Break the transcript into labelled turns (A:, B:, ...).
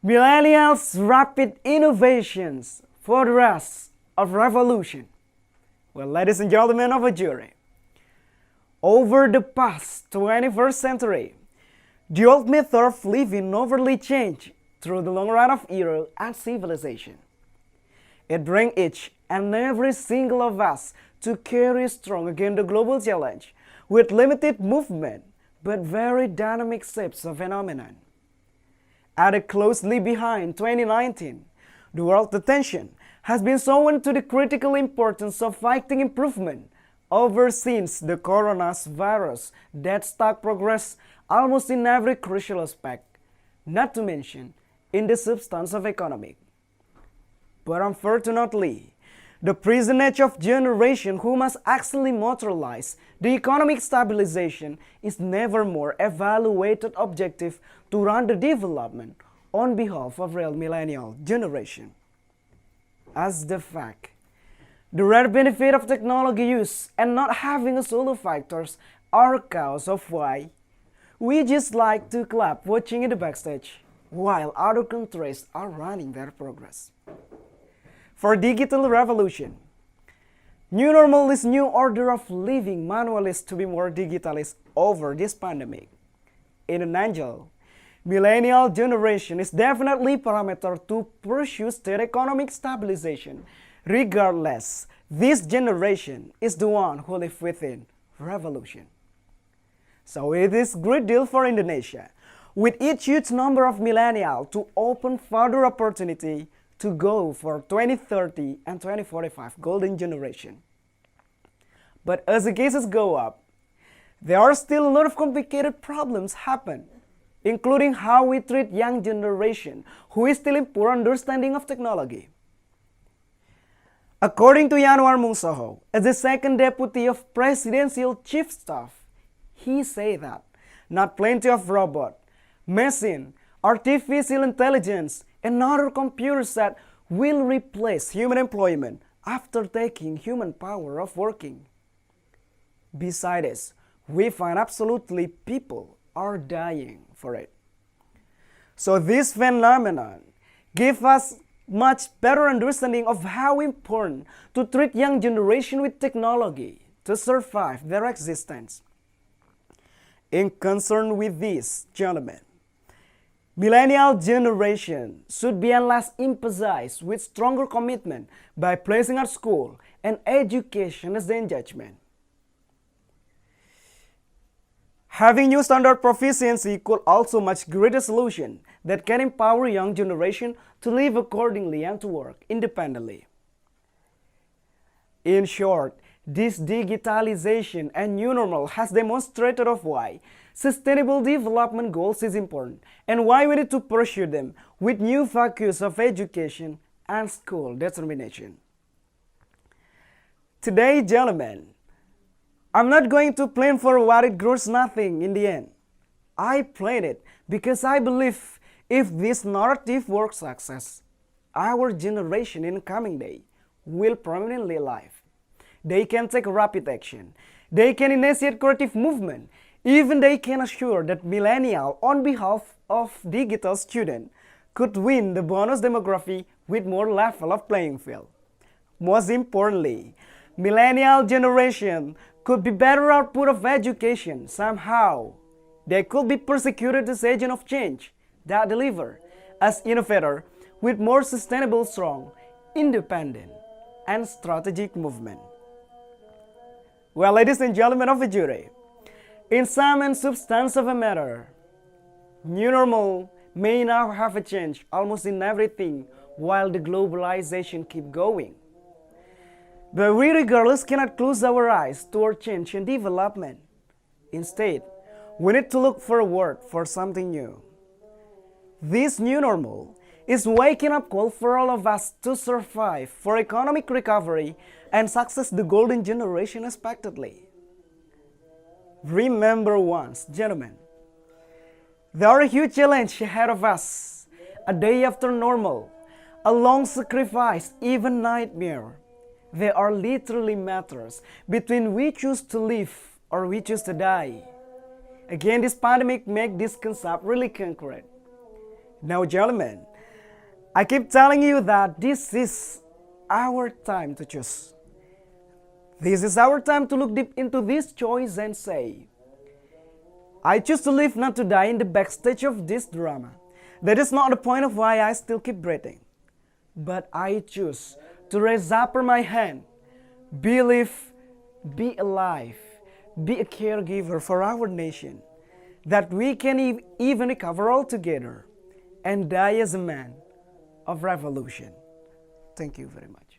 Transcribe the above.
A: Millennials' rapid innovations for the rest of revolution. Well, ladies and gentlemen of a jury, over the past 21st century, the old method of living overly changed through the long run of era and civilization. It brings each and every single of us to carry strong against the global challenge with limited movement but very dynamic shapes of phenomenon. Added closely behind 2019, the world's attention has been shown to the critical importance of fighting improvement over since the coronavirus that stuck progress almost in every crucial aspect, not to mention in the substance of economic. But unfortunately, the present age of generation who must actually materialize the economic stabilization is never more evaluated objective to run the development on behalf of real millennial generation. As the fact, the rare benefit of technology use and not having a solo factors are a cause of why we just like to clap watching in the backstage while other countries are running their progress. For digital revolution, new normal is new order of living manualist to be more digitalist over this pandemic. In a nutshell, millennial generation is definitely parameter to pursue state economic stabilization. Regardless, this generation is the one who live within revolution. So it is great deal for Indonesia, with each huge number of millennials to open further opportunity to go for 2030 and 2045 golden generation. But as the cases go up, there are still a lot of complicated problems happen, including how we treat young generation who is still in poor understanding of technology. According to Yanwar Mungsoho, as the second deputy of presidential chief staff, he said that not plenty of robot, machine, artificial intelligence, and other computer set will replace human employment after taking human power of working. Besides, we find absolutely people are dying for it. So this phenomenon gives us much better understanding of how important to treat young generation with technology to survive their existence. In concern with this, gentlemen, millennial generation should be less emphasized with stronger commitment by placing our school and education as the engagement. Having new standard proficiency could also much greater solution that can empower young generation to live accordingly and to work independently. In short, this digitalization and new normal has demonstrated of why sustainable development goals is important and why we need to pursue them with new focus of education and school determination. Today, gentlemen, I'm not going to plan for what it grows nothing in the end. I plan it because I believe if this narrative works success, our generation in coming day will permanently live. They can take rapid action. They can initiate creative movement. Even they can assure that millennial on behalf of digital student could win the bonus demography with more level of playing field. Most importantly, millennial generation could be better output of education somehow. They could be persecuted as agent of change that deliver as innovator with more sustainable, strong, independent, and strategic movement. Well, ladies and gentlemen of the jury, in sum and substance of a matter, new normal may now have a change almost in everything while the globalization keep going. But we regardless cannot close our eyes toward change and development. Instead, we need to look forward for something new. This new normal is waking up call for all of us to survive for economic recovery and success the golden generation expectedly. Remember once, gentlemen, there are a huge challenge ahead of us, a day after normal, a long sacrifice, even nightmare. There are literally matters between we choose to live or we choose to die. Again, this pandemic make this concept really concrete. Now, gentlemen, I keep telling you that this is our time to choose. This is our time to look deep into this choice and say, I choose to live, not to die in the backstage of this drama. That is not the point of why I still keep breathing. But I choose to raise up my hand, believe, be alive, be a caregiver for our nation, that we can even recover all together and die as a man of revolution. Thank you very much.